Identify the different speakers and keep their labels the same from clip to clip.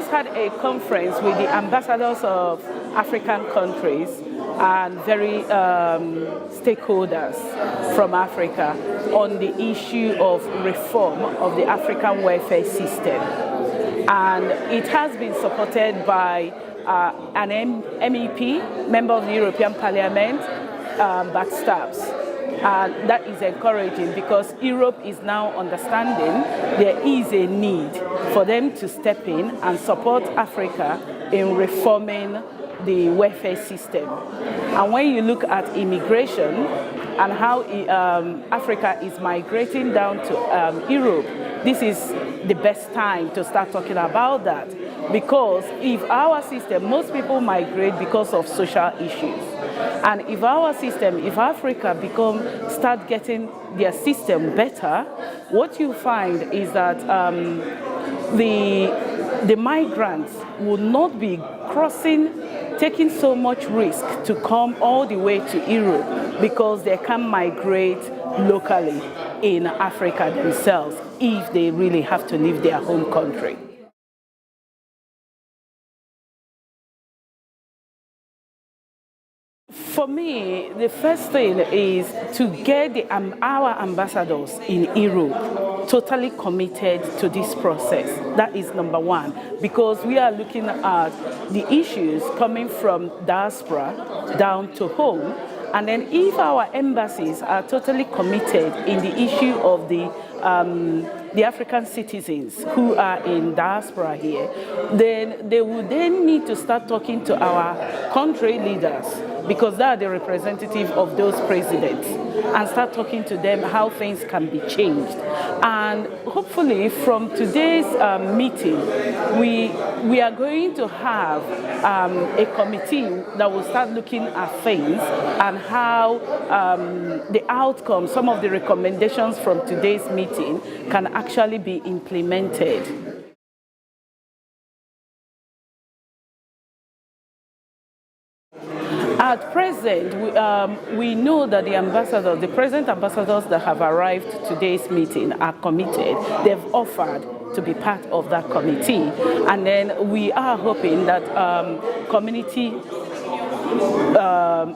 Speaker 1: had a conference with the ambassadors of African countries and very stakeholders from Africa on the issue of reform of the African welfare system. And it has been supported by an MEP, member of the European Parliament, Bart Stabs. That is encouraging because Europe is now understanding there is a need for them to step in and support Africa in reforming the welfare system. And when you look at immigration and how Africa is migrating down to Europe, this is the best time to start talking about that. Because if our system, most people migrate because of social issues. And if our system, if Africa start getting their system better, what you find is that the migrants will not be taking so much risk to come all the way to Europe because they can migrate locally in Africa themselves if they really have to leave their home country. For me, the first thing is to get our ambassadors in Europe totally committed to this process. That is number one, because we are looking at the issues coming from diaspora down to home. And then if our embassies are totally committed in the issue of the African citizens who are in diaspora here, then they would then need to start talking to our country leaders, because they are the representative of those presidents, and start talking to them how things can be changed. And hopefully from today's meeting, we are going to have a committee that will start looking at things and how the outcomes, some of the recommendations from today's meeting can actually be implemented. At present, we know that the present ambassadors that have arrived to today's meeting are committed. They've offered to be part of that committee. And then we are hoping that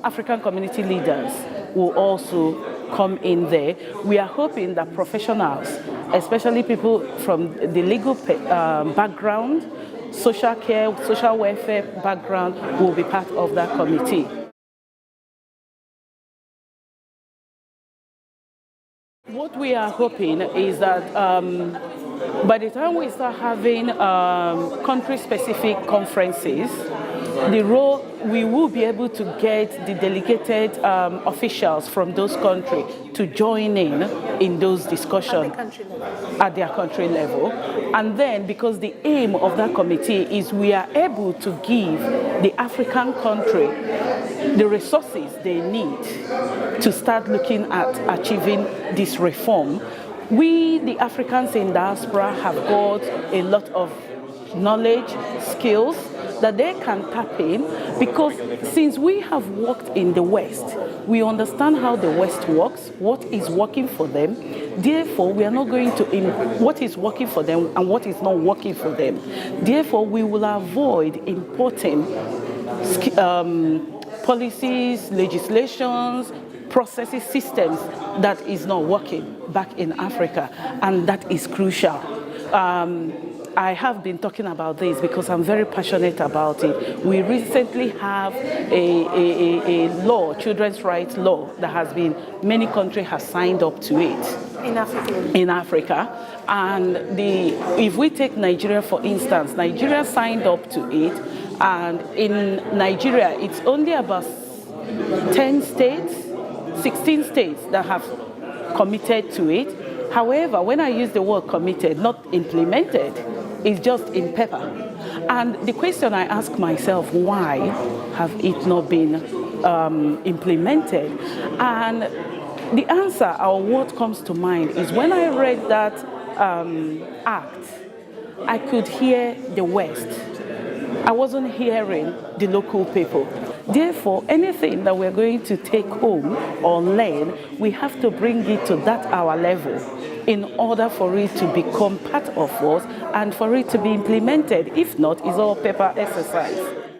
Speaker 1: African community leaders will also come in there. We are hoping that professionals, especially people from the legal background, social care, social welfare background, will be part of that committee. What we are hoping is that by the time we start having country-specific conferences, we will be able to get the delegated officials from those countries to join in those discussions at their country level. And then, because the aim of that committee is we are able to give the African country the resources they need to start looking at achieving this reform. We, the Africans in diaspora, have got a lot of knowledge, skills that they can tap in, because since we have worked in the West, we understand how the West works, what is working for them. Therefore, we are not going to what is working for them and what is not working for them. Therefore, we will avoid importing policies, legislations, processes, systems that is not working back in Africa, and that is crucial. I have been talking about this because I'm very passionate about it. We recently have a law, children's rights law, that has been, many countries have signed up to it. In Africa. And if we take Nigeria, for instance, Nigeria signed up to it, and in Nigeria, it's only about 10 states, 16 states that have committed to it. However, when I use the word committed, not implemented, it's just in paper. And the question I ask myself, why have it not been implemented? And the answer, or what comes to mind, is when I read that act, I could hear the West. I wasn't hearing the local people. Therefore, anything that we're going to take home or learn, we have to bring it to that our level in order for it to become part of us and for it to be implemented. If not, it's all paper exercise.